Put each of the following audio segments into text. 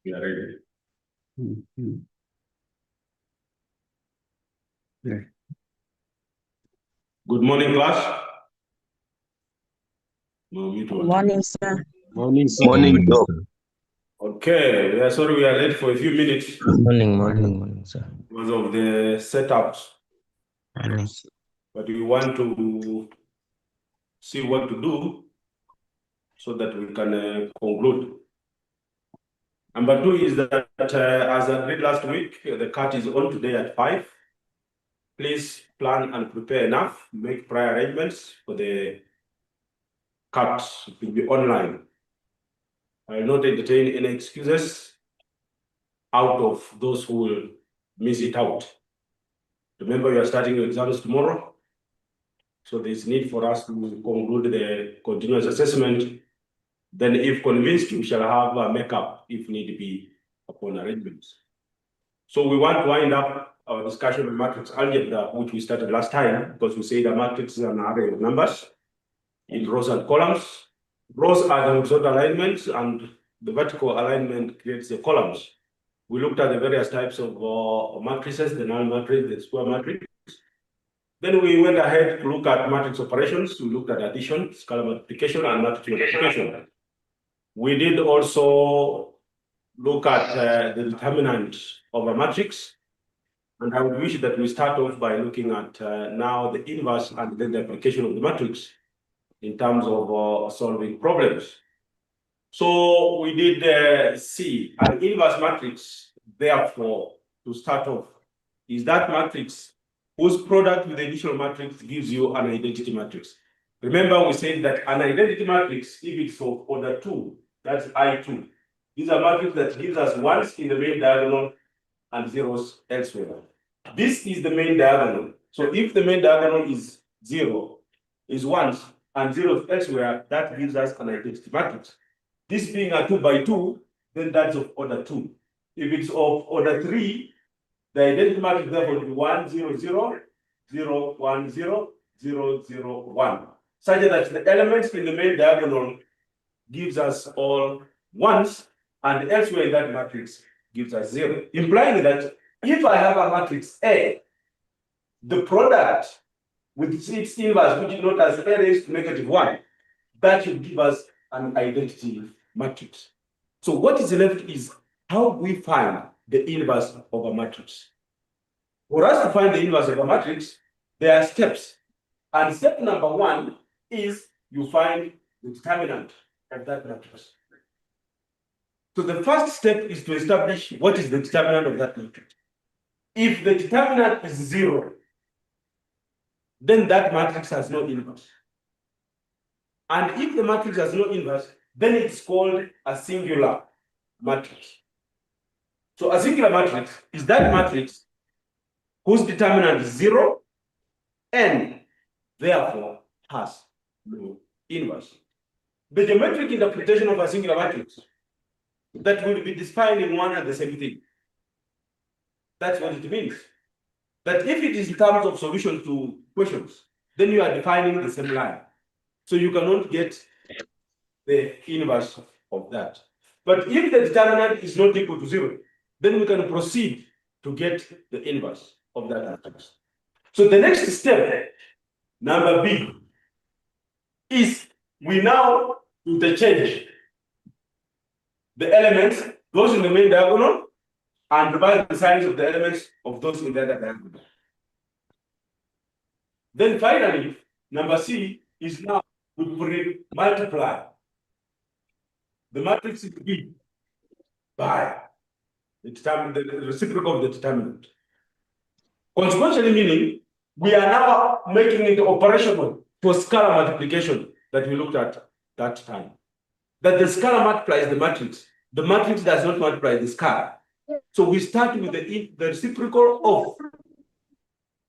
We are ready. Yeah. Good morning, class. No, Good morning, sir. Morning, sir. Morning, Doc. Okay, we are sorry we are late for a few minutes Morning, sir. because of the setups, Morning. but we want to see what to do so that we can conclude. Number two is that, as agreed last week, the cut is on today at 5. Please plan and prepare enough, make prior arrangements for the cut. It will be online. I will not entertain any excuses out of those who will miss it out. Remember, you are starting your exams tomorrow, so there's need for us to conclude the continuous assessment. Then, if convinced, we shall have a makeup if need be upon arrangements. So we want to wind up our discussion on matrix algebra, which we started last time, because we say the matrix is an array of numbers in rows and columns. Rows are the horizontal alignments, and the vertical alignment creates the columns. We looked at the various types of matrices, the null matrix, the square matrix. Then we went ahead to look at matrix operations. We looked at addition, scalar multiplication, and matrix multiplication. We did also look at the determinant of a matrix. And I would wish that we start off by looking at now the inverse and then the application of the matrix in terms of solving problems. So we did see an inverse matrix, therefore, to start off, is that matrix whose product with the initial matrix gives you an identity matrix. Remember, we said that an identity matrix, if it's of order 2, that's I2. These are matrices that gives us ones in the main diagonal and zeros elsewhere. This is the main diagonal. So if the main diagonal is 0, is ones, and zeros elsewhere, that gives us an identity matrix. This being a 2 by 2, then that's of order 2. If it's of order 3, the identity matrix therefore will be 1, 0, 0, 0, 1, 0, 0, 0, 1. Such that the elements in the main diagonal gives us all ones, and elsewhere in that matrix gives us 0. Implying that if I have a matrix A, the product with its inverse, which is not as A raised to -1, that should give us an identity matrix. So what is left is how we find the inverse of a matrix. For us to find the inverse of a matrix, there are steps. And step number 1 is you find the determinant of that matrix. So the first step is to establish what is the determinant of that matrix. If the determinant is 0, then that matrix has no inverse. And if the matrix has no inverse, then it's called a singular matrix. So a singular matrix is that matrix whose determinant is 0 and therefore has no inverse. The geometric interpretation of a singular matrix that will be defined in one and the same thing. That's what it means. That if it is in terms of solution to questions, then you are defining the same line. So you cannot get the inverse of that. But if the determinant is not equal to 0, then we can proceed to get the inverse of that matrix. So the next step, number B, is we now interchange the elements, those in the main diagonal, and divide the signs of the elements of those in the other diagonal. Then finally, number C is now we multiply the matrix is B by the reciprocal of the determinant. Consequently, meaning we are now making it operational for scalar multiplication that we looked at that time. That the scalar multiplies the matrix does not multiply the scalar. So we start with the reciprocal of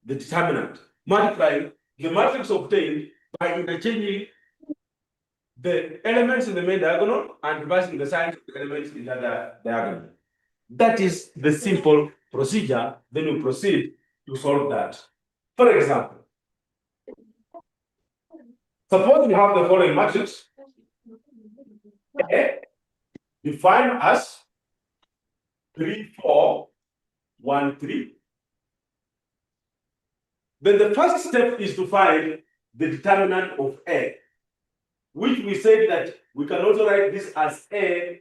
the determinant, multiplying the matrix obtained by interchanging the elements in the main diagonal and reversing the signs of the elements in the other diagonal. That is the simple procedure. Then we proceed to solve that. For example, suppose we have the following matrix A defined as 3, 4, 1, 3. Then the first step is to find the determinant of A, which we said that we can also write this as A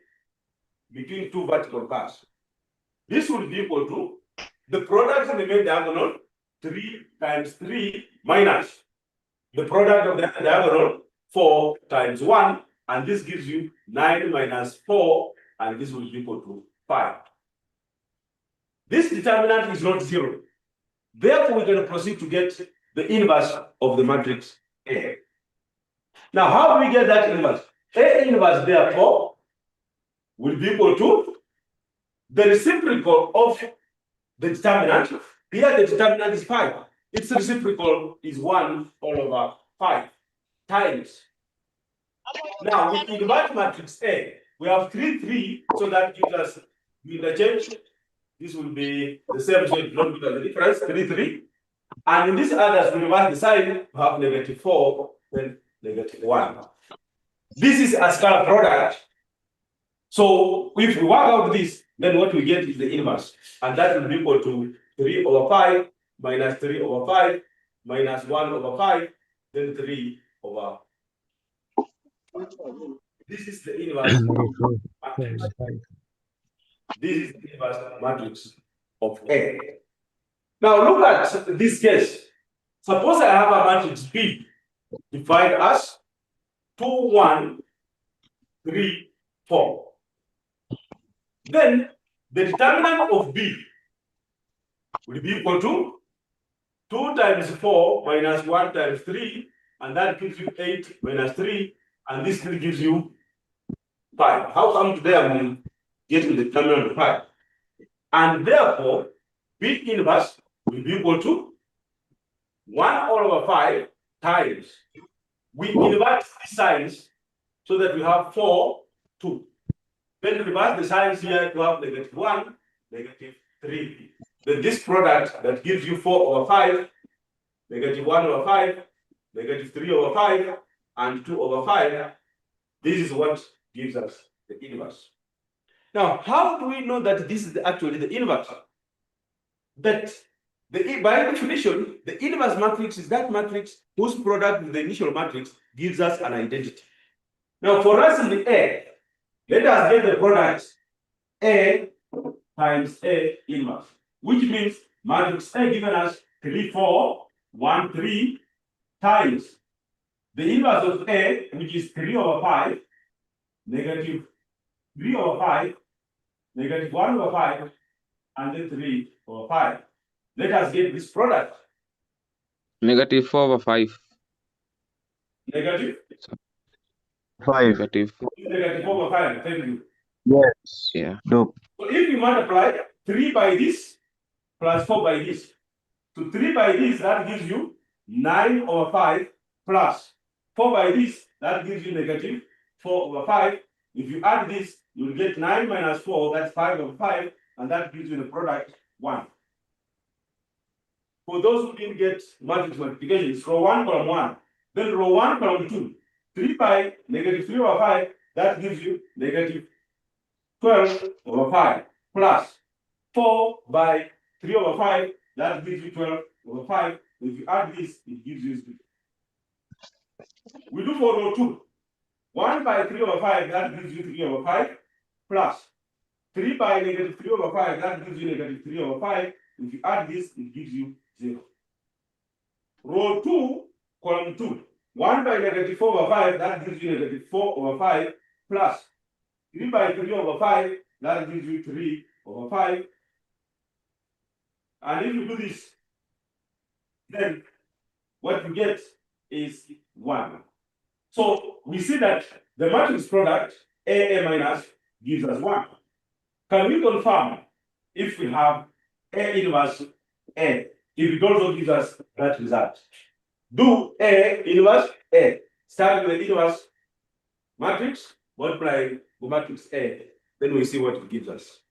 between two vertical bars. This would be equal to the product in the main diagonal, 3 times 3 minus the product of the diagonal, 4 times 1, and this gives you 9 minus 4, and this will be equal to 5. This determinant is not 0. Therefore, we're going to proceed to get the inverse of the matrix A. Now, how do we get that inverse? A inverse, therefore, will be equal to the reciprocal of the determinant. Here, the determinant is 5. Its reciprocal is 1 all over 5 times. Now, with invert matrix A, we have 3, 3, so that gives us the interchange. This will be the same, so it will not give us the difference, 3, 3. And in these others, we reverse the sign, we have -4, then -1. This is a scalar product. So if we work out this, then what we get is the inverse. And that will be equal to 3 over 5 minus 3 over 5 minus 1 over 5, then 3 over. This is the inverse matrix. This is the inverse matrix of A. Now look at this case. Suppose I have a matrix B defined as 2, 1, 3, 4. Then the determinant of B will be equal to 2 times 4 minus 1 times 3, and that gives you 8 minus 3, and this still gives you 5. How come today I'm getting the determinant of 5? And therefore, B inverse will be equal to 1 all over 5 times. We invert the signs so that we have 4, 2. Then reverse the signs here to have -1, -3. Then this product that gives you 4 over 5, -1 over 5, -3 over 5, and 2 over 5, this is what gives us the inverse. Now, how do we know that this is actually the inverse? That by definition, the inverse matrix is that matrix whose product with the initial matrix gives us an identity. Now, for us in the A, let us get the product A times A inverse, which means matrix A given us 3, 4, 1, 3 times the inverse of A, which is 3 over 5, -3 over 5, -1 over 5, and then 3 over 5. Let us get this product. -4 over 5. Negative 5. -4. -4 over 5. Thank you. Yes. Yeah. No. So if you multiply 3 by this plus 4 by this, so 3 by this, that gives you 9 over 5 plus 4 by this, that gives you -4 over 5. If you add this, you'll get 9 minus 4, that's 5 over 5, and that gives you the product 1. For those who didn't get matrix multiplication, it's row 1, column 1. Then row 1, column 2. 3 by -3 over 5, that gives you -12 over 5 plus 4 by 3 over 5, that gives you 12 over 5. If you add this, it gives you 6. We do for row 2. 1 by 3 over 5, that gives you 3 over 5 plus 3 by -3 over 5, that gives you -3 over 5. If you add this, it gives you 0. Row 2, column 2. 1 by -4 over 5, that gives you -4 over 5 plus 3 by 3 over 5, that gives you 3 over 5. And if you do this, then what you get is 1. So we see that the matrix product A minus gives us 1. Can we confirm if we have A inverse A, if it also gives us that result? Do A inverse A. Start with the inverse matrix, multiply the matrix A, then we see what it gives us.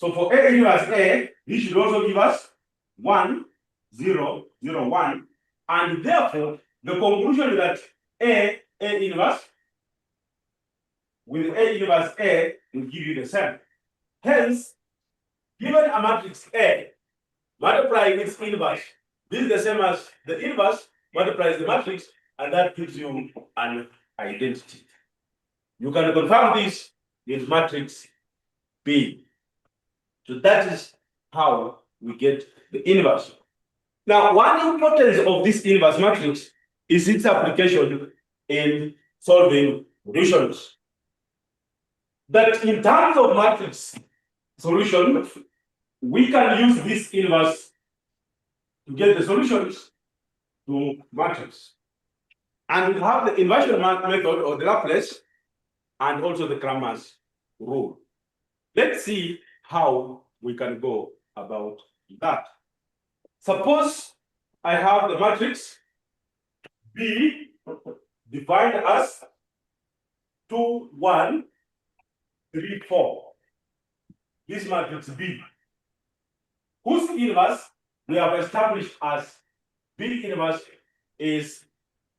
So for A inverse A, this should also give us 1, 0, 0, 1. And therefore, the conclusion is that A inverse with A inverse A will give you the same. Hence, given a matrix A, multiplying its inverse, this is the same as the inverse multiplies the matrix, and that gives you an identity. You can confirm this with matrix B. So that is how we get the inverse. Now, one importance of this inverse matrix is its application in solving solutions. That in terms of matrix solution, we can use this inverse to get the solutions to matrix. And we have the inversion method or the Laplace and also the Cramer's rule. Let's see how we can go about that. Suppose I have the matrix B defined as 2, 1, 3, 4. This matrix B, whose inverse we have established as B inverse is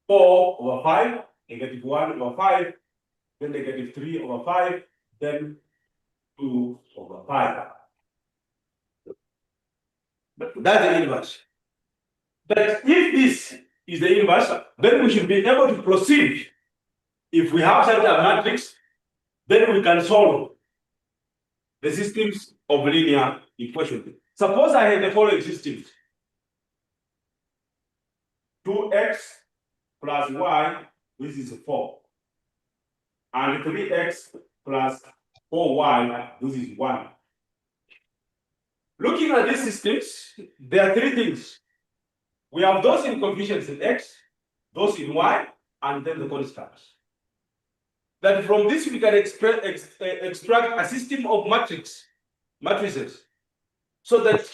4 over 5, negative 1 over 5, then negative 3 over 5, then 2 over 5. That's the inverse. But if this is the inverse, then we should be able to proceed. If we have such a matrix, then we can solve the systems of linear equations. Suppose I have the following systems: 2x plus y, this is 4, and 3x plus 4y, this is 1. Looking at these systems, there are three things. We have those in coefficients in x, those in y, and then the constants. That from this we can extract a system of matrices, so that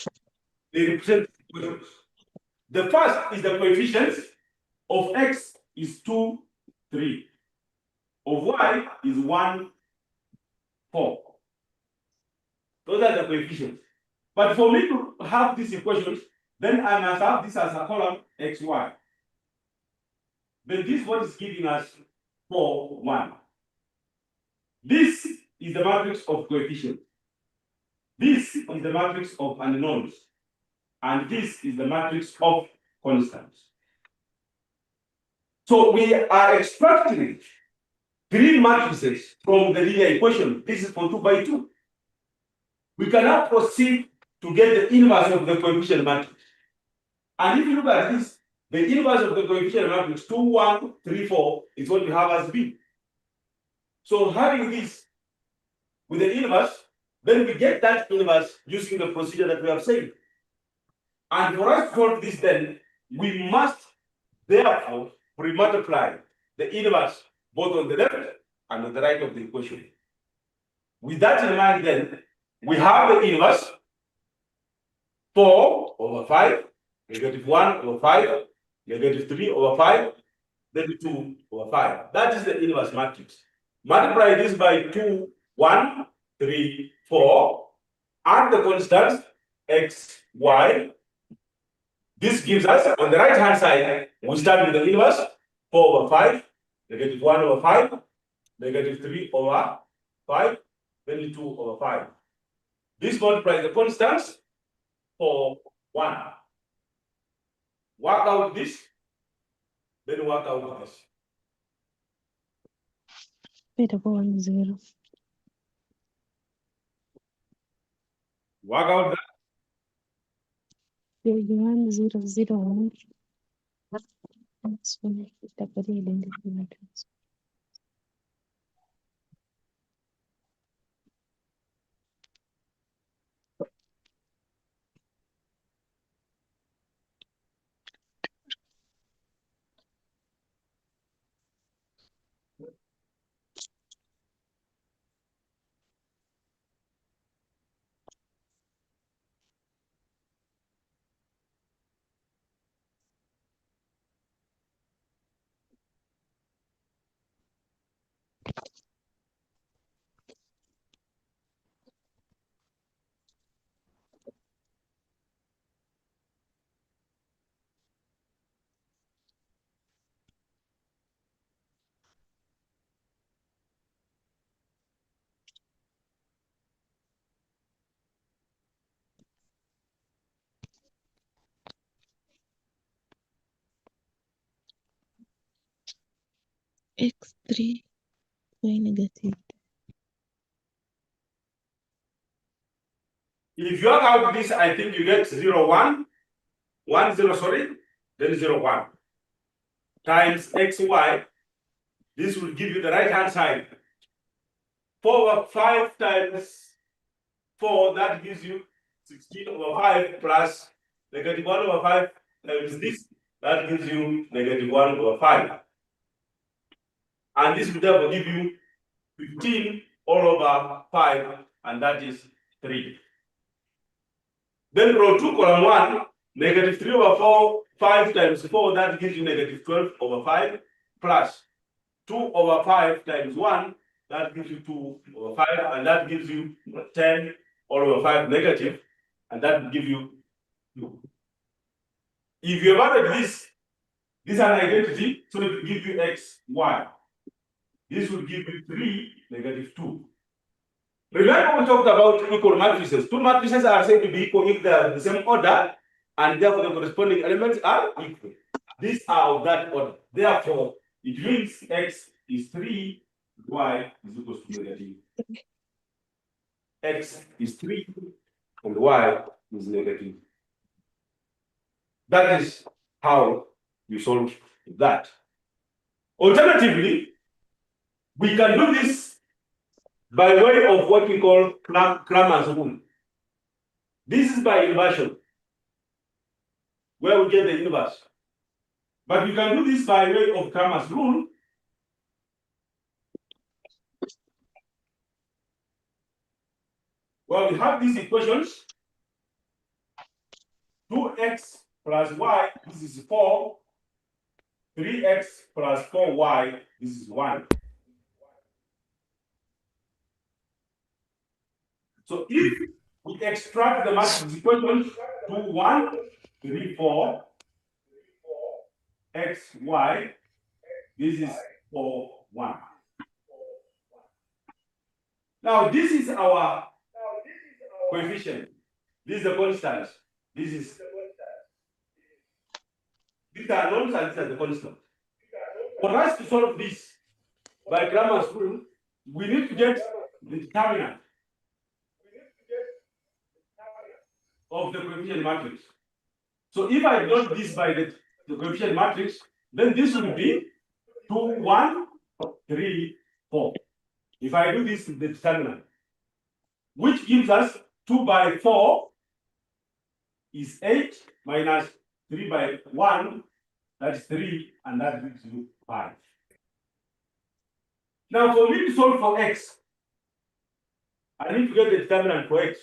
they represent equations. The first is the coefficients of x is 2, 3, of y is 1, 4. Those are the coefficients. But for me to have these equations, then I must have this as a column x, y. Then this is what is giving us 4, 1. This is the matrix of coefficients. This is the matrix of unknowns. And this is the matrix of constants. So we are extracting three matrices from the linear equation. This is for 2 by 2. We can now proceed to get the inverse of the coefficient matrix. And if you look at this, the inverse of the coefficient matrix 2, 1, 3, 4 is what we have as B. So having this with the inverse, then we get that inverse using the procedure that we have said. And for us to solve this, then we must therefore pre-multiply the inverse both on the left and on the right of the equation. With that in mind, then we have the inverse 4 over 5, negative 1 over 5, negative 3 over 5, then 2 over 5. That is the inverse matrix. Multiply this by 2, 1, 3, 4, add the constants x, y. This gives us, on the right hand side, we start with the inverse 4 over 5, negative 1 over 5, negative 3 over 5, then 2 over 5. This multiplies the constants for 1. Work out this, then work out this. Beta 1 0. Work out that. 1 0 0 1. That's when I picked up the identity matrix. x3 y negative. If you work out this, I think you get 0, 1, 1, 0, sorry, then 0, 1 times xy. This will give you the right hand side. 4 over 5 times 4, that gives you 16 over 5 plus negative 1 over 5 times this, that gives you negative 1 over 5. And this will therefore give you 15 all over 5, and that is 3. Then row 2, column 1, negative 3 over 4, 5 times 4, that gives you negative 12 over 5, plus 2 over 5 times 1, that gives you 2 over 5, and that gives you 10 all over 5 negative, and that will give you 2. If you have added this is an identity, so it will give you x, y. This will give you 3, negative 2. Remember we talked about equal matrices. Two matrices are said to be equal if they are the same order, and therefore the corresponding elements are equal. These are of that order. Therefore, it means x is 3, y is equal to negative. X is 3, and y is negative. That is how we solve that. Alternatively, we can do this by way of what we call Cramer's rule. This is by inversion, where we get the inverse. But we can do this by way of Cramer's rule. Well, we have these equations. 2x plus y, this is 4. 3x plus 4y, this is 1. So if we extract the matrix equation 2, 1, 3, 4, x, y, this is 4, 1. Now this is our coefficient. This is the constant. These are knowns and these are the constant. For us to solve this by Cramer's rule, we need to get the determinant of the coefficient matrix. So if I denote this by the coefficient matrix, then this will be 2, 1, 3, 4. If I do this, the determinant, which gives us 2 by 4 is 8 minus 3 by 1, that's 3, and that gives you 5. Now, for me to solve for x, I need to get the determinant for x.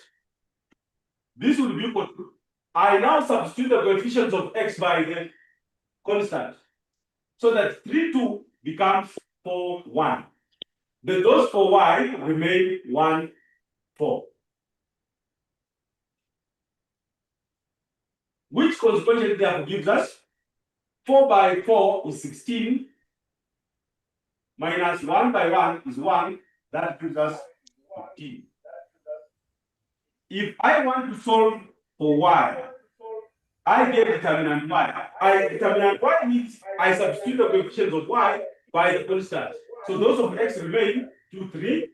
This will be equal to, I now substitute the coefficients of x by the constant, so that 3, 2 becomes 4, 1. Then those for y remain 1, 4. Which consequently therefore gives us 4 by 4 is 16, minus 1 by 1 is 1, that gives us 15. If I want to solve for y, I get determinant y. Determinant y means I substitute the coefficients of y by the constant. So those of x remain 2, 3,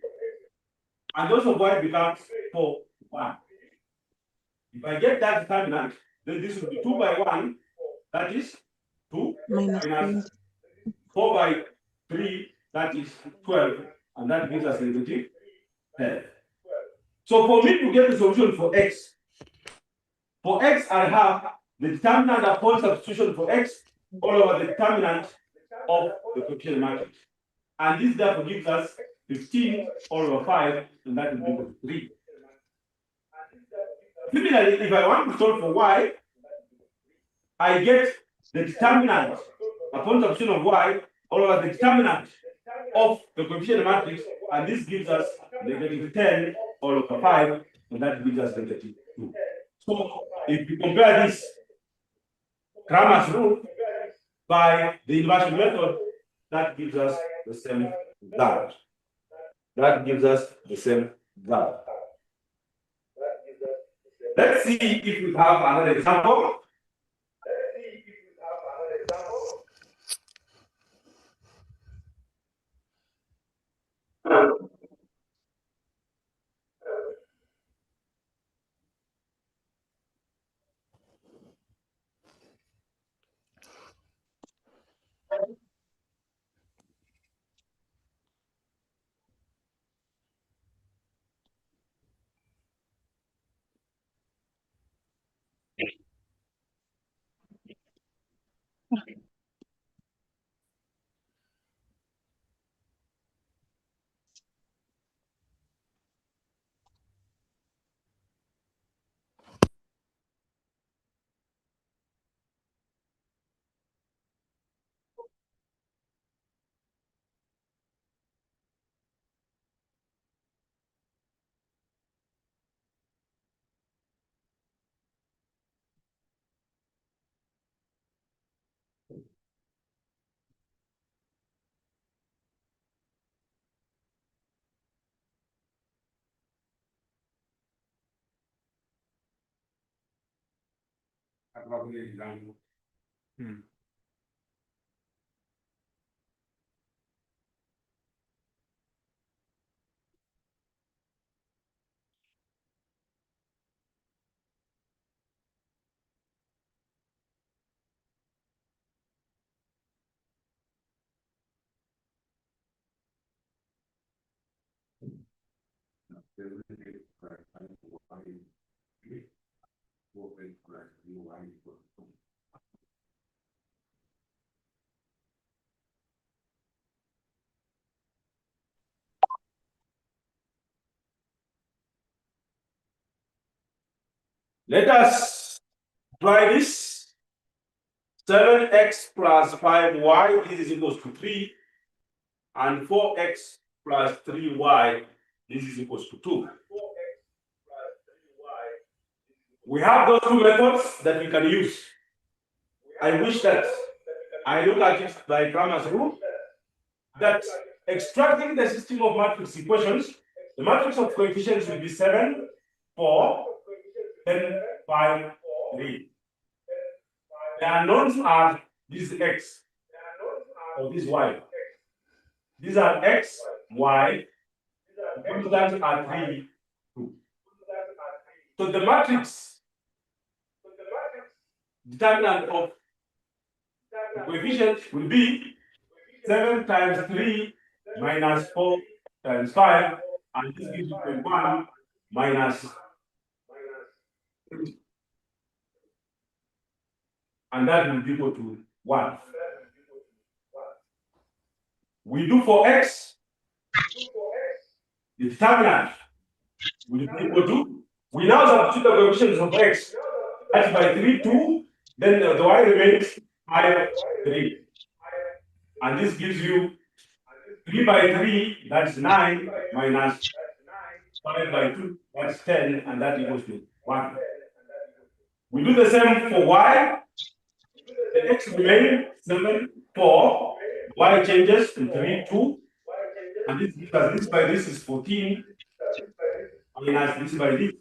and those of y becomes 4, 1. If I get that determinant, then this will be 2 by 1, that is 2, minus 4 by 3, that is 12, and that gives us negative 10. So for me to get the solution for x I have the determinant upon substitution for x all over the determinant of the coefficient matrix. And this therefore gives us 15 all over 5, and that will be equal to 3. Similarly, if I want to solve for y, I get the determinant upon substitution of y all over the determinant of the coefficient matrix, and this gives us negative 10 all over 5, and that gives us negative 2. So if we compare this Cramer's rule by the inversion method, that gives us the same result. That gives us the same result. Let's see if we have another example. Let us try this. 7x plus 5y, this is equals to 3. And 4x plus 3y, this is equals to 2. We have those two methods that we can use. I wish that I look at it by Cramer's rule, that extracting the system of matrix equations, the matrix of coefficients will be 7, 4, 10, 5, 3. The unknowns are this x or this y. These are x, y, constants are 3, 2. So the matrix determinant of the coefficient will be 7 times 3 minus 4 times 5, and this gives you 1 minus 3. And that will be equal to 1. We do for x, the determinant will be equal to, we now substitute the coefficients of x. That's by 3, 2, then the y remains 5, 3. And this gives you 3 by 3, that's 9, minus 5 by 2, that's 10, and that equals to 1. We do the same for y. The x remains 7, 4, y changes to 3, 2, and this gives us this by this is 14, minus this by this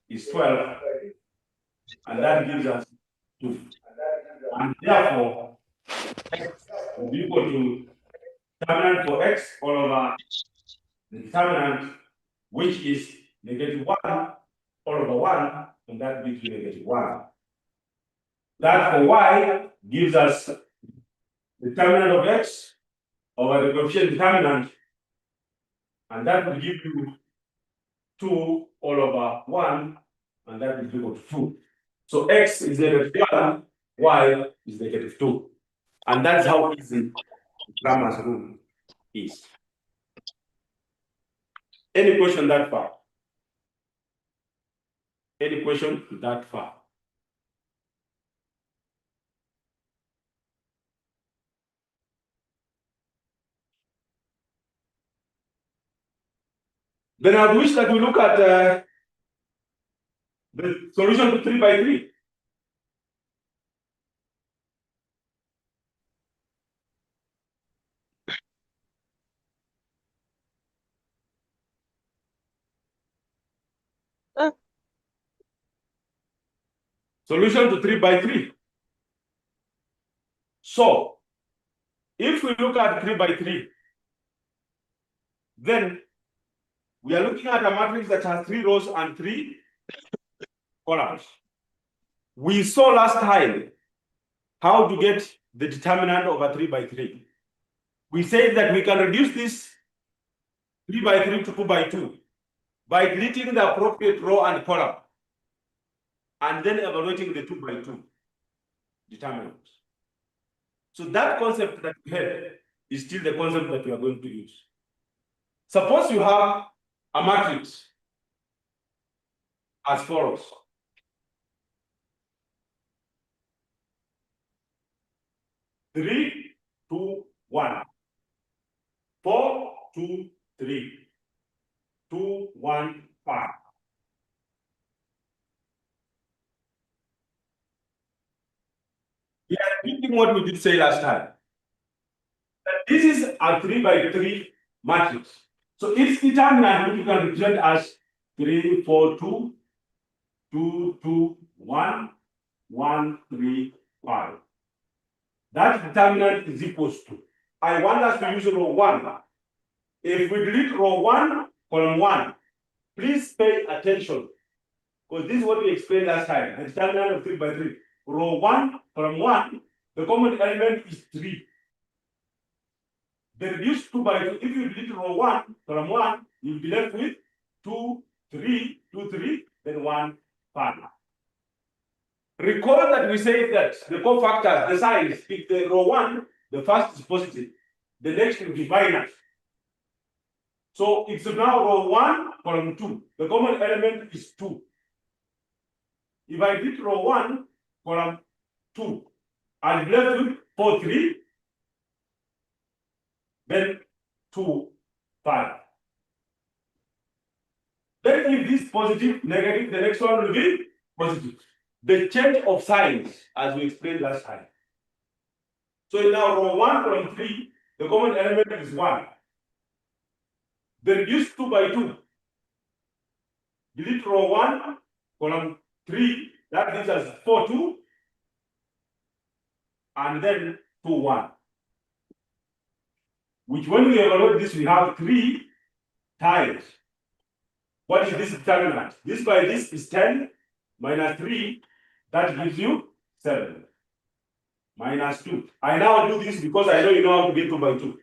is 12, and that gives us 2. And therefore, x will be equal to determinant for x all over the determinant, which is negative 1 all over 1, and that gives you negative 1. That for y gives us the determinant of x over the coefficient determinant, and that will give you 2 all over 1, and that is equal to 2. So x is negative 1, y is negative 2. And that's how easy Cramer's rule is. Any question that far? Any question that far? Then I wish that we look at the solution to 3 by 3. Solution to 3 by 3. So, if we look at 3 by 3, then we are looking at a matrix that has 3 rows and 3 columns. We saw last time how to get the determinant over 3 by 3. We said that we can reduce this 3 by 3 to 2 by 2 by deleting the appropriate row and column, and then evaluating the 2 by 2 determinant. So that concept that we had is still the concept that we are going to use. Suppose you have a matrix as follows. Three, two, one. 4, 2, 3. 2, 1, 5. We are repeating what we did say last time. This is a 3 by 3 matrix. So its determinant you can represent as 3, 4, 2, 2, 2, 1, 1, 3, 5. That determinant is equals to. I want us to use row 1. If we delete row 1, column 1, please pay attention. Because this is what we explained last time. The determinant of 3 by 3. Row 1, column 1, the common element is 3. The reduced 2 by 2, if you delete row 1, column 1, you'll be left with 2, 3, 2, 3, then 1, 5. Recall that we say that the cofactors, the signs, if the row 1, the first is positive, the next will be minus. So it's now row 1, column 2. The common element is 2. If I did row 1, column 2, I'll be left with 4, 3, then 2, 5. Then if this positive, negative, the next one will be positive. The change of signs, as we explained last time. So now row 1, column 3, the common element is 1. The reduced 2 by 2. Delete row 1, column 3, that gives us 4, 2, and then 2, 1. Which when we evaluate this, we have 3 times. What is this determinant? This by this is 10 minus 3, that gives you 7. Minus 2. I now do this because I know you know how to get 2 by 2.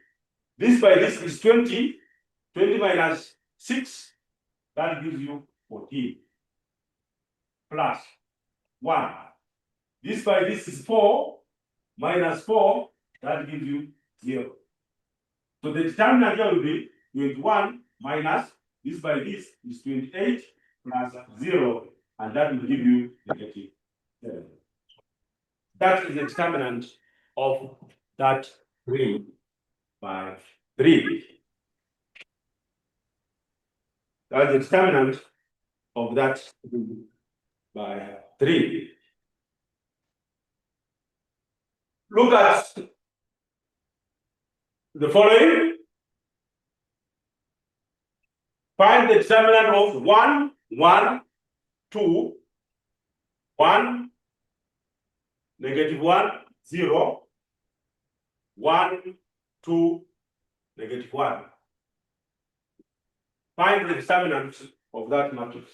This by this is 20. 20 minus 6, that gives you 14. Plus 1. This by this is 4. Minus 4, that gives you 0. So the determinant here will be 21 minus this by this is 28 plus 0, and that will give you negative 7. That is the determinant of that 3 by 3. That's the determinant of that 3 by 3. Look at the following. Find the determinant of 1, 1, 2, 1, negative 1, 0, 1, 2, negative 1. Find the determinant of that matrix.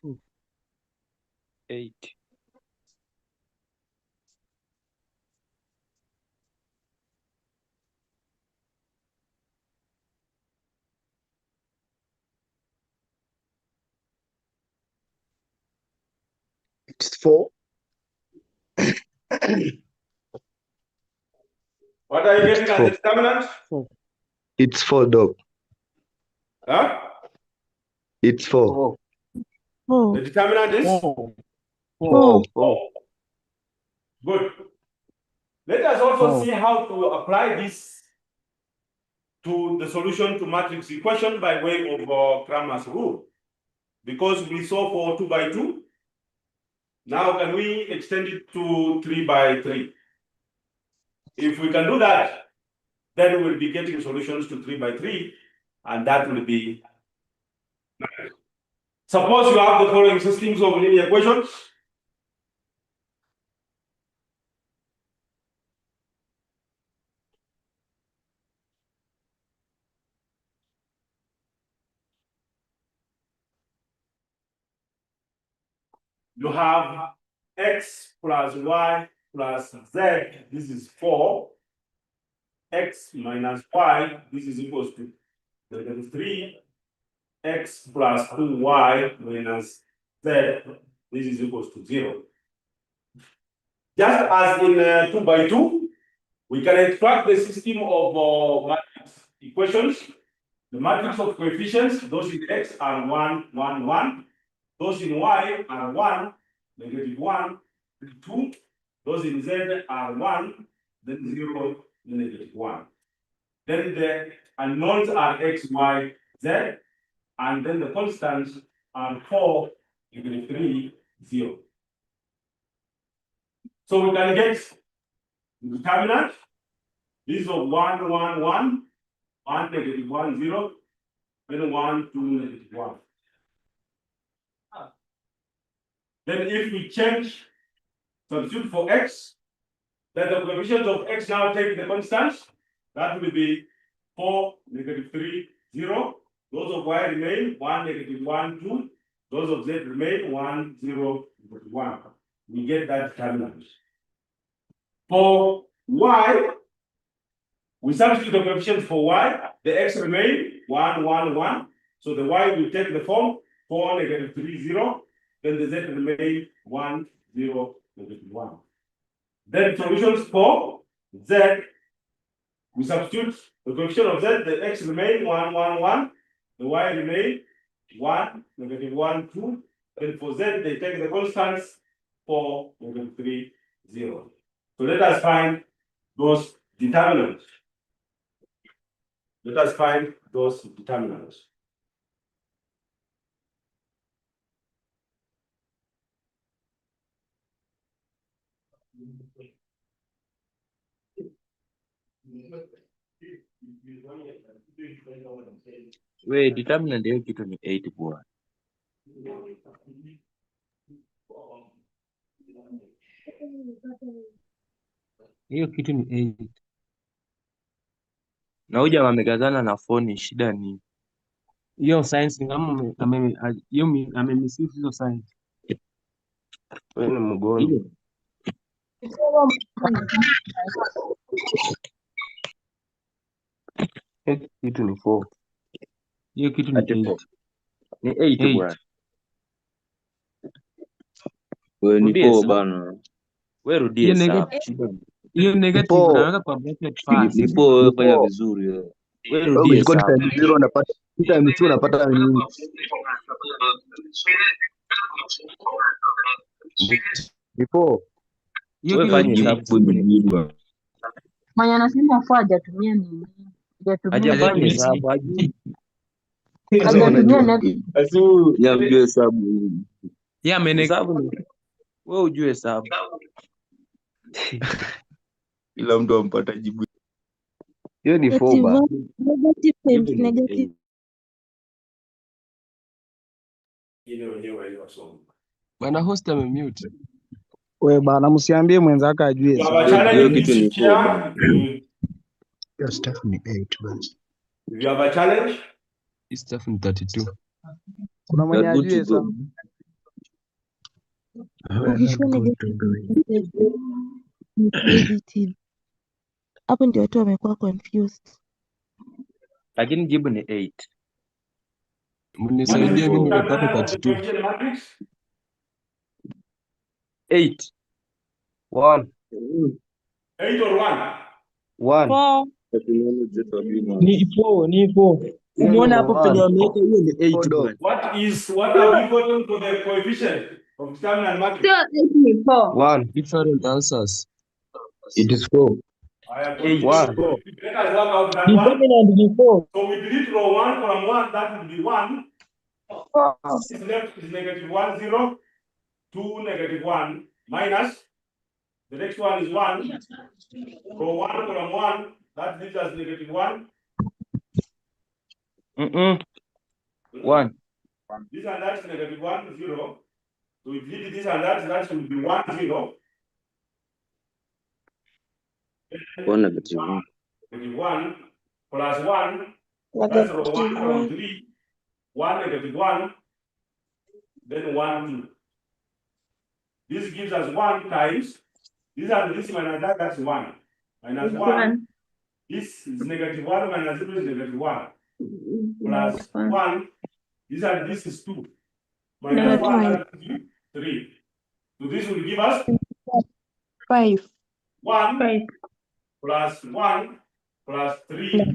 8. It's 4. What are you getting as the determinant? It's 4, dog. Huh? It's 4. The determinant is? 4. Good. Let us also see how to apply this to the solution to matrix equation by way of Cramer's rule. Because we saw for 2 by 2, now can we extend it to 3 by 3? If we can do that, then we'll be getting solutions to 3 by 3, and that will be nice. Suppose you have the following systems of linear equations. You have x plus y plus z, this is 4. X minus y, this is equals to negative 3. X plus 2y minus z, this is equals to 0. Just as in 2 by 2, we can extract the system of matrix equations. The matrix of coefficients, those in x are 1, 1, 1. Those in y are 1, negative 1, 2. Those in z are 1, then 0, negative 1. Then the unknowns are x, y, z, and then the constants are 4, negative 3, 0. So we can get the determinant. This is of 1, 1, 1, 1, negative 1, 0, then 1, 2, negative 1. Then if we change, substitute for x, then the coefficients of x now take the constants. That will be 4, negative 3, 0. Those of y remain 1, negative 1, 2. Those of z remain 1, 0, 1. We get that determinant. For y, we substitute the coefficients for y. The x remain 1, 1, 1. So the y will take the form 4, negative 3, 0. Then the z remain 1, 0, negative 1. Then solutions for z, we substitute the coefficient of z, the x remain 1, 1, 1. The y remain 1, negative 1, 2. Then for z, they take the constants 4, negative 3, 0. So let us find those determinants. Let us find those determinants. We determinant hiyo kitu ni 8 bwana. Hiyo kitu ni 8. Na huja wamegazana na 4 ni shida ni. Hiyo science ni kama amemisifu hizo science. Wewe ni mgonjwa. Kitu ni 4. Hiyo kitu ni 8. Ni 8 bwana. Wewe ni 4 bana. Wewe rudie sawa. Hiyo negative unaweka kwa bracket fast. Ni 4 wewe fanya vizuri wewe. Wewe rudie sawa. Ukishika times 0 unapata times 2 unapata nini? Ni 4. Wewe fanya hesabu bwana. Mwenye anasema afua hajatumia nini? Hajafanya hesabu Hajatumia nini? Asu ya ujue hesabu. Ya hesabu. Wewe ujue hesabu. Ila mtu ampata jibu. Hiyo ni 4 bana. Negative times negative. Bwana host amemute. We bana, msiambie mwenzake ajue. Hiyo kitu ni 4. Your stuff ni 8 basi. If you have a challenge, Hii stuff ni 32. Kuna mwenye ajue sana. We're not Ukisha good to do it. ni positive. Hapo ndio watu wamekuwa confused. Lakini jibu ni 8. Mnisaidie mimi nipate Determinant of the 32. coefficient matrix. 8. 1 8 or 1. 1 4. Ni 4. Umeona hapo penye wameweka hiyo ni 8 bwana. What have we gotten for the coefficient of determinant matrix? 1 Different answers. It is 4. I am 8. 1 Let us work out that one. Determinant ni 4. So we delete row 1 from 1, that would be 1. This left is negative 1, 0, 2, negative 1, minus. The next one is 1. Row 1 from 1, that leaves us negative 1. 1. This and that is negative 1, 0. So we delete this and that should be 1, 0. Negative 1. Negative 1 plus 1. That's row 1 from 3. 1, negative 1. Then 1, 2. This gives us 1 times. This and this minus that, that's 1. Minus 1. This is negative 1 minus 0 is negative 1. Plus 1. This and this is 2. Minus 1, that gives you 3. So this will give us 5. 1 plus 1 plus 3. That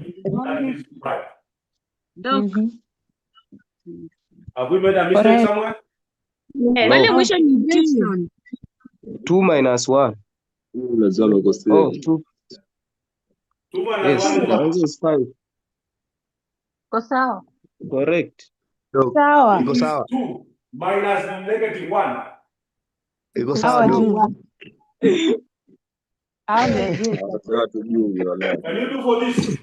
gives you 5. Have we made a mistake somewhere? No. 2 minus 1. Oh, 2. 2 minus Yes, 1 is the what? answer is 5. Correct. Sawa. Iko sawa. 2 minus negative 1. Iko sawa dogo. Can you do for this?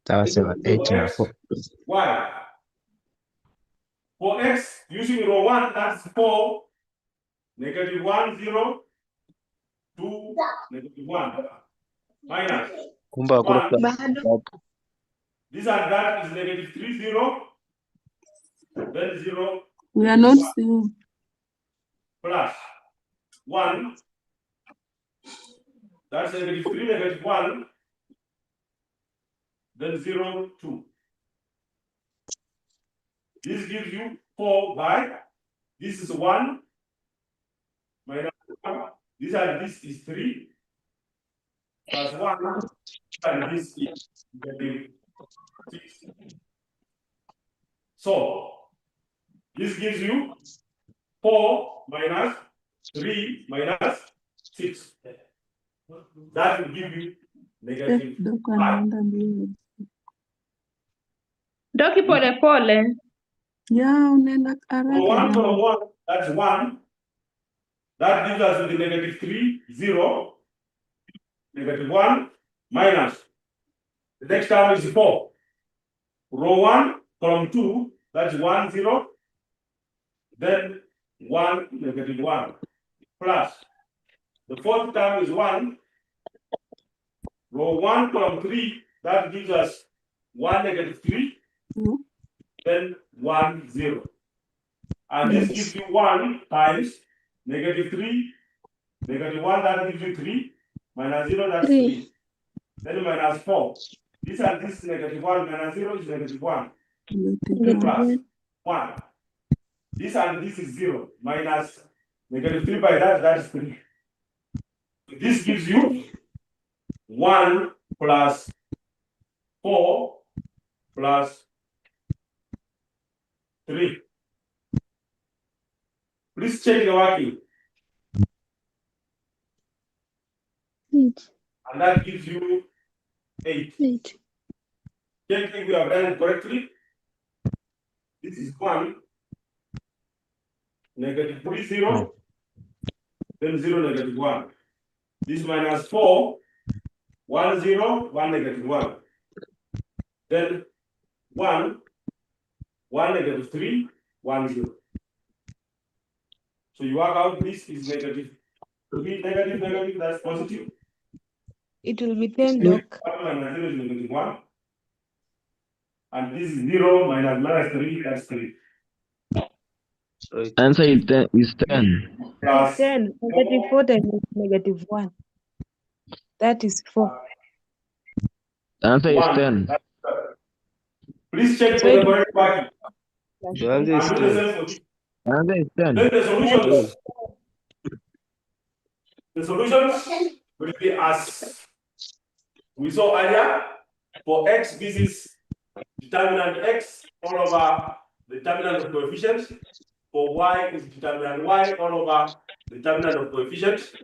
Sawa 8 na 4. Why? For x, using row 1, that's 4, negative 1, 0, 2, negative 1, minus Kumbe hakuna 1. This and that is negative 3, 0, then 0. We are not seeing. Plus 1. That's negative 3, negative 1, then 0, 2. This gives you 4 by, this is 1, minus 1, this is 3, plus 1, and this is negative 6. So, this gives you 4 minus 3 minus 6. That will give you negative 5. Doki pole pole. Yeah, unaenda So haraka 1 jamani. from 1, that's 1. That gives us the negative 3, 0, negative 1, minus. The next term is 4. Row 1 from 2, that's 1, 0. Then 1, negative 1, plus. The fourth term is 1. Row 1 from 3, that gives us 1, negative 3. Then 1, 0. And this gives you 1 times negative 3, negative 1, that gives you 3, minus 0, that's 3. Then minus 4. This and this is negative 1, minus 0 is negative 1. Plus 1. This and this is 0, minus negative 3 by that, that is 3. This gives you 1 plus 4 plus 3. Please check the working. And that gives you 8. Check if we have done it correctly. This is 1, negative 3, 0, then 0, negative 1. This minus 4, 1, 0, 1, negative 1. Then 1, 1, negative 3, 1, 0. So you work out this is negative 3, negative, negative, that's positive. It will be 10, Doc. 1 minus 0 is negative 1. And this is 0 minus 3, that's 3. Answer is 10. Is 10. Plus 10. -4 times -1. That is 4. Answer is 1. 10. Please check So for the it correct bracket. The answer is And do the 10. same for this. Answer is 10. Then the solutions. Yes. The solutions will be as we saw earlier. For x, this is determinant x all over the determinant of coefficients. For y is determinant y all over the determinant of coefficients.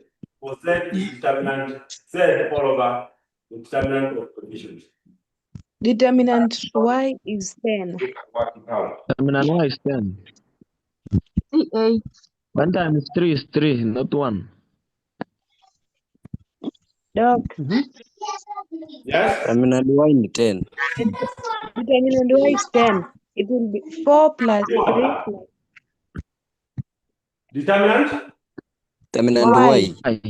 For z is determinant z all over the determinant of coefficients. determinant y is 10. Determinant y is 10. 1 times 3 is 3, not 1. Dog. Yes? Determinant y ni 10. Determinant y is 10. It will be 4 plus 3 plus Determinant Determinant y. y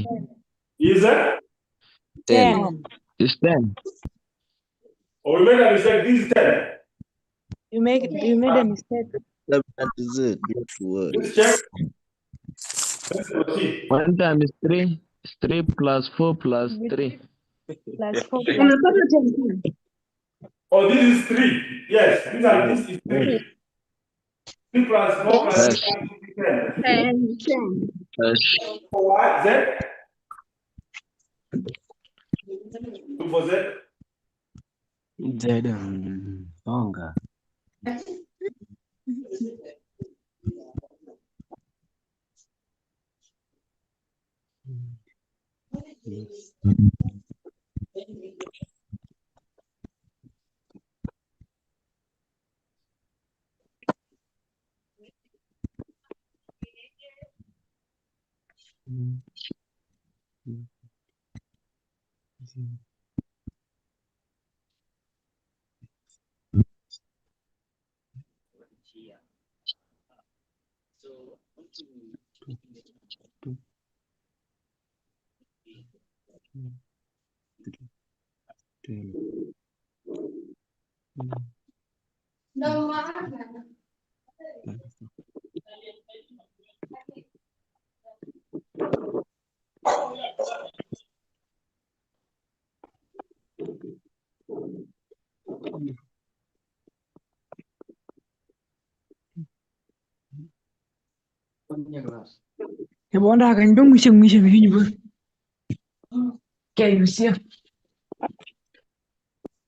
is 10. Is 10. or we made a mistake, this is 10. You made a mistake. Determinant z not word. Let's check. Let's proceed. 1 times 3 is 3 plus 4 plus 3. Plus 4 plus Oh, this is 3. Yes, this is 3. 3 plus 4 plus Yes. 10. Yes. For y, z. 2 for z. Z songa.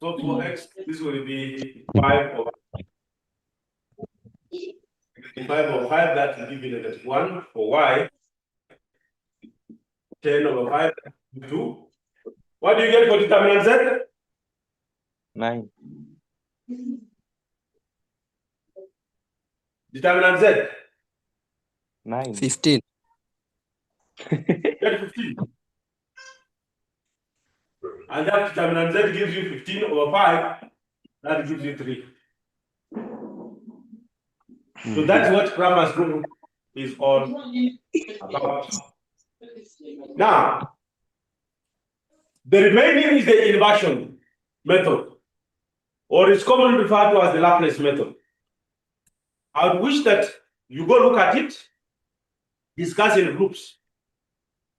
So for x, this will be 5 over 5 over 5, that will give you negative 1. For y, 10 over 5, 2. What do you get for determinant z? 9. Determinant z? 9. 15. Get 15. And that determinant z gives you 15 over 5. That gives you 3. So that's what Cramer's rule is all about. Now, the remaining is the inversion method, or it's commonly referred to as the Laplace method. I would wish that you go look at it, discuss in groups,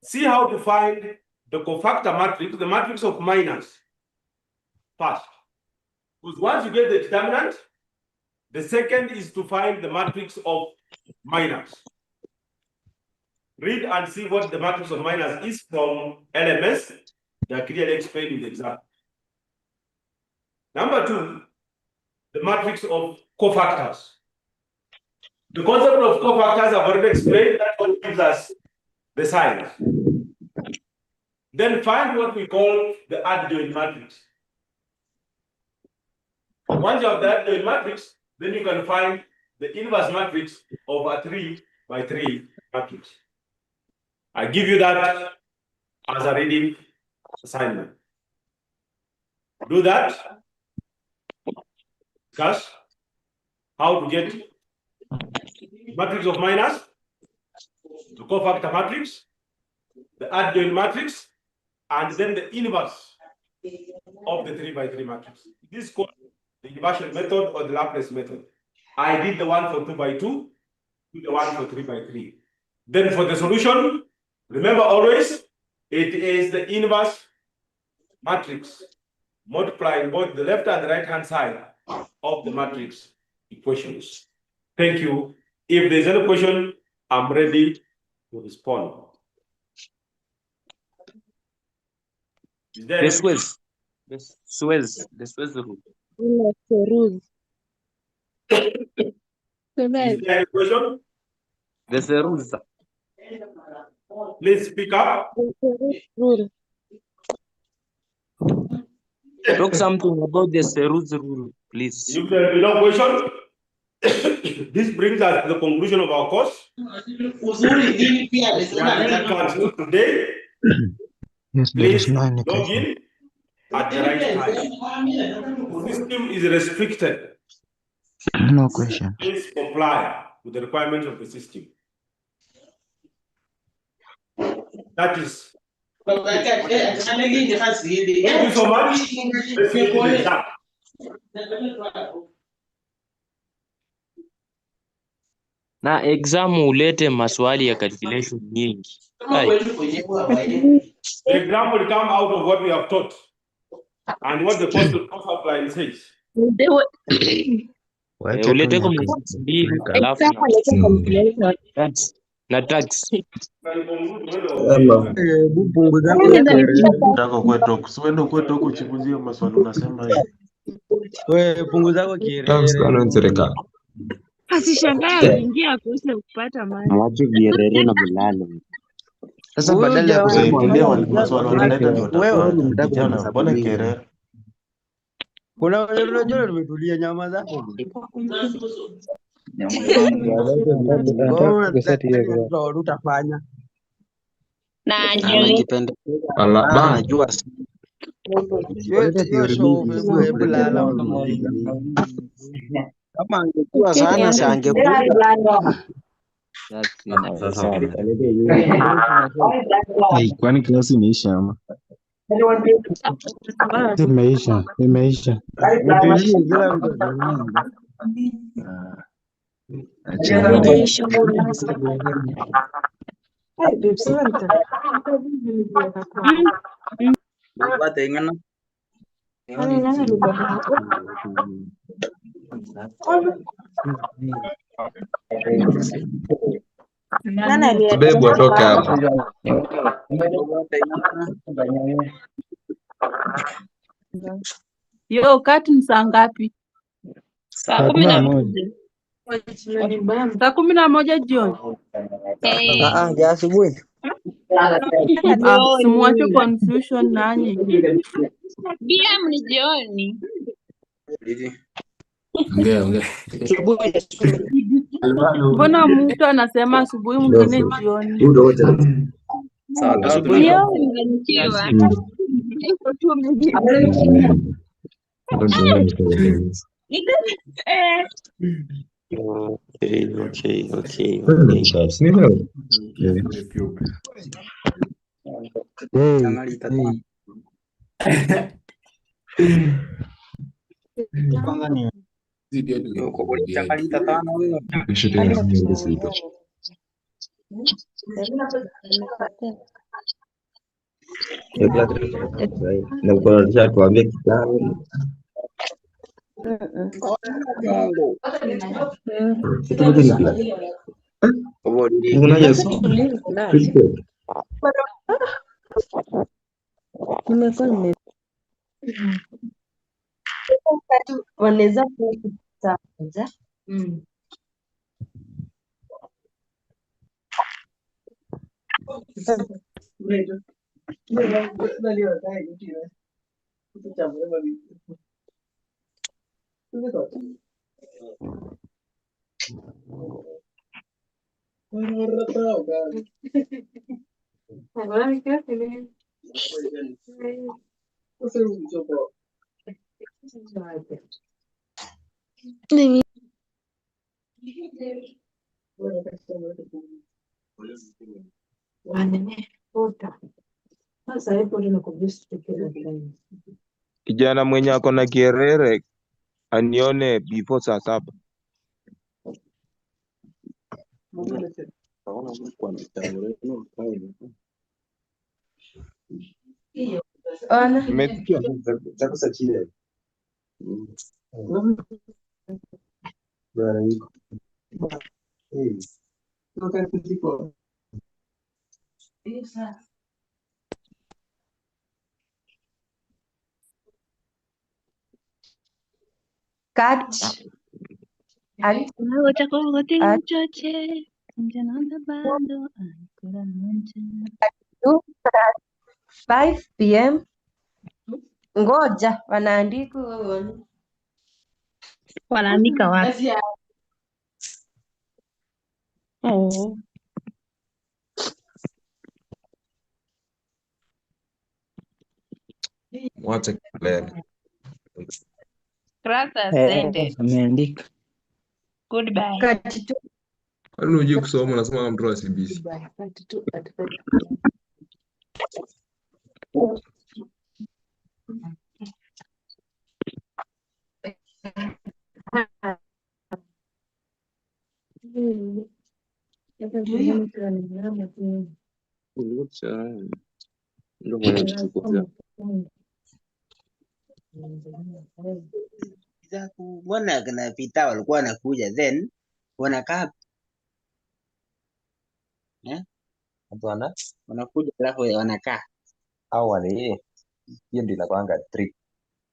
see how to find the cofactor matrix, the matrix of minors first. Because once you get the determinant, the second is to find the matrix of minors. Read and see what the matrix of minors is from LMS. They are clearly explained in the example. Number 2, the matrix of cofactors. The concept of cofactors I've already explained. That's what gives us the signs. Then find what we call the adjoint matrix. Once you have the adjoint matrix, then you can find the inverse matrix of a 3 by 3 matrix. I give you that as a reading assignment. Do that. Discuss how to get matrix of minors, the cofactor matrix, the adjoint matrix, and then the inverse of the 3 by 3 matrix. This is called the inversion method or the Laplace method. I did the one for 2 by 2. do the one for 3 by 3. Then for the solution, remember always, it is the inverse matrix multiplying both the left and the right-hand side of the matrix equations. Thank you. If there's any question, I'm ready to respond. Is there The Suez rule. Is there a question? The Seruza. Please speak up. Talk something about the Seruza rule, please. If there is no question, this brings us to the conclusion of our course. We are very glad today. Yes, there is Please no log indication. in at the right time. The system is restricted. No question. Please comply with the requirements of the system. That is. Thank you so much. Let's get to the exam. Na exam ulete maswali ya calculation nyingi. The exam will come out of what we have taught and what the course outline says. Ulete kwa mbili alafu na tax. Tako kwetu, usiende kwetu huko chipunzie maswali unasema hivi. Wewe punguza kwa kirere. Thanks sana serikali. Asishangae ukiingia kuisha kupata mali. Mwache virere na bulalo. Sasa badala ya Kusaidia maswali wanaleta ndio watafuata. Kijana, mbona kerere? Kuna unajua nimetulia nyama zako. Utafanya. Najua. Kama angekuwa sana si angekuwa. Kwani klasi imeisha ama? Imeisha. Bebu atoke hapa. Yo, kati ni saa ngapi? Saa 11. Saa 11 jioni. Ya asubuhi. Simuache confusion nanyi. BM ni jioni. Ongea. Mbona mtu anasema asubuhi mwingine jioni? Jioni nganikiwa. Iko tu mjini. Okay. Wanaweza Kijana mwenye ako na kierere anione before saa 7. Ona. Cut. Cut. Two, 5 p.m. Ngoja wanaandika Wanaandika wapi? Oh. Mwache kelele. Class has ended. Ameandika. Goodbye. Cut two. Kwani unajua kusoma unasema mtu asibisi. Cut two at 5 p.m. Ndio mwenye kuchukua. Mbona kina Pita walikuwa wanakuja then wanakaa wanakuja alafu wanakaa Au wale hiyo ndio inakuanga trick.